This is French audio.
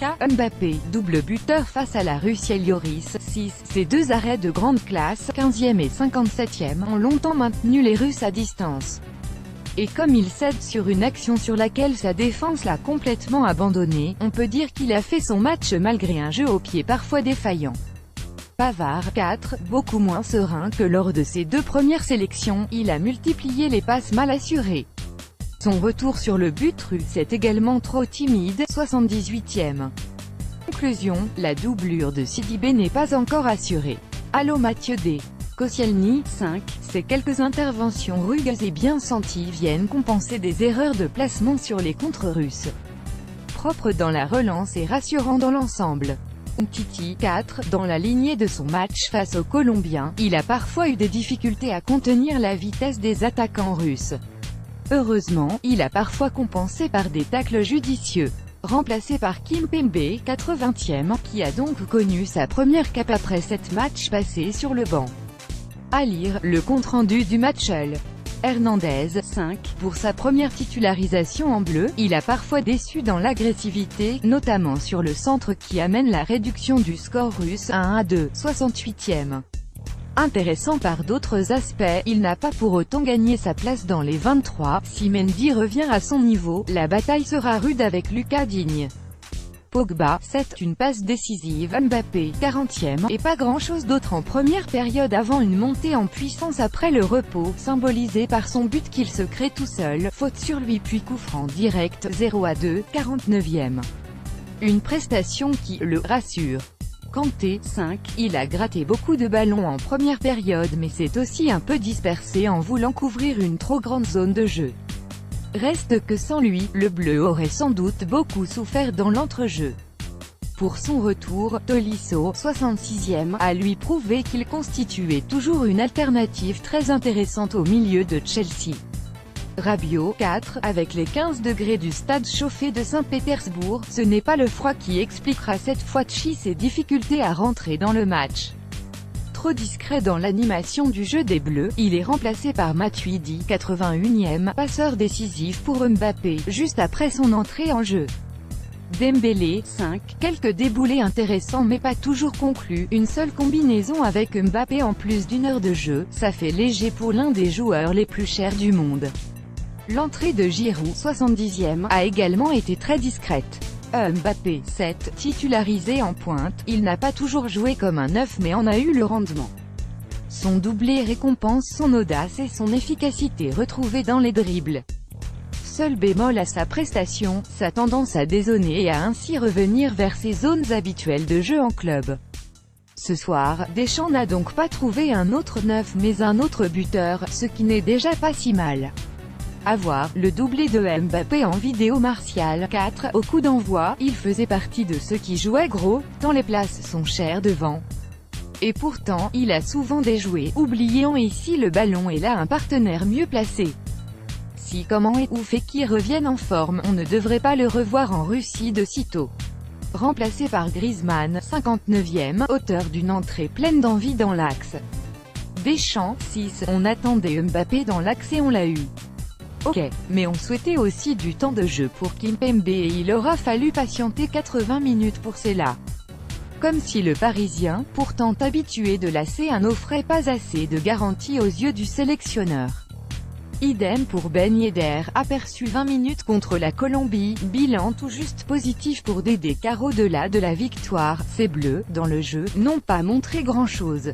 Mbappé, double buteur face à la Russie Lloris, 6. Ces deux arrêts de grande classe, 15e et 57e, ont longtemps maintenu les Russes à distance. Et comme il cède sur une action sur laquelle sa défense l'a complètement abandonné, on peut dire qu'il a fait son match malgré un jeu au pied parfois défaillant. Pavard, 4, beaucoup moins serein que lors de ses deux premières sélections, il a multiplié les passes mal assurées. Son retour sur le but russe est également trop timide, 78e. Conclusion, la doublure de Sidibé n'est pas encore assurée. Allo Mathieu D. Koscielny, 5, ces quelques interventions rugueuses et bien senties viennent compenser des erreurs de placement sur les contres russes. Propre dans la relance et rassurant dans l'ensemble. Umtiti, 4, dans la lignée de son match face aux Colombiens, il a parfois eu des difficultés à contenir la vitesse des attaquants russes. Heureusement, il a parfois compensé par des tacles judicieux. Remplacé par Kimpembe, 80e, qui a donc connu sa première cape après 7 matchs passés sur le banc. À lire, le compte-rendu du match. Hernandez, 5, pour sa première titularisation en bleu, il a parfois déçu dans l'agressivité, notamment sur le centre qui amène la réduction du score russe à 1-2, 68e. Intéressant par d'autres aspects, il n'a pas pour autant gagné sa place dans les 23, si Mendy revient à son niveau, la bataille sera rude avec Lucas Digne. Pogba, 7, une passe décisive, Mbappé, 40e, et pas grand-chose d'autre en première période avant une montée en puissance après le repos, symbolisé par son but qu'il se crée tout seul, faute sur lui puis coup franc direct, 0-2, 49e. Une prestation qui le rassure. Kanté, 5, il a gratté beaucoup de ballons en première période mais s'est aussi un peu dispersé en voulant couvrir une trop grande zone de jeu. Reste que sans lui, le bleu aurait sans doute beaucoup souffert dans l'entrejeu. Pour son retour, Tolisso, 66e, a lui prouvé qu'il constituait toujours une alternative très intéressante au milieu de Chelsea. Rabiot, 4, avec les 15 degrés du stade chauffé de Saint-Pétersbourg, ce n'est pas le froid qui expliquera cette fois-ci ses difficultés à rentrer dans le match. Trop discret dans l'animation du jeu des Bleus, il est remplacé par Matuidi, 81e, passeur décisif pour Mbappé, juste après son entrée en jeu. Dembélé, 5, quelques déboulés intéressants mais pas toujours conclus, une seule combinaison avec Mbappé en plus d'une heure de jeu, ça fait léger pour l'un des joueurs les plus chers du monde. L'entrée de Giroud, 70e, a également été très discrète. Mbappé, 7, titularisé en pointe, il n'a pas toujours joué comme un neuf mais en a eu le rendement. Son doublé récompense son audace et son efficacité retrouvée dans les dribbles. Seul bémol à sa prestation, sa tendance à dézonner et à ainsi revenir vers ses zones habituelles de jeu en club. Ce soir, Deschamps n'a donc pas trouvé un autre neuf mais un autre buteur, ce qui n'est déjà pas si mal. À voir, le doublé de Mbappé en vidéo Martial, 4, au coup d'envoi, il faisait partie de ceux qui jouaient gros, tant les places sont chères devant. Et pourtant, il a souvent déjoué, oubliant ici le ballon et là un partenaire mieux placé. Si Coman ou Fekir reviennent en forme, on ne devrait pas le revoir en Russie de sitôt. Remplacé par Griezmann, 59e, auteur d'une entrée pleine d'envie dans l'axe. Deschamps, 6, on attendait Mbappé dans l'axe et on l'a eu. Ok, mais on souhaitait aussi du temps de jeu pour Kimpembe et il aura fallu patienter 80 minutes pour cela. Comme si le Parisien, pourtant habitué de l'AC, n'offrait pas assez de garantie aux yeux du sélectionneur. Idem pour Ben Yedder, aperçu 20 minutes contre la Colombie, bilan tout juste positif pour Dédé car au-delà de la victoire, ces Bleus, dans le jeu, n'ont pas montré grand-chose.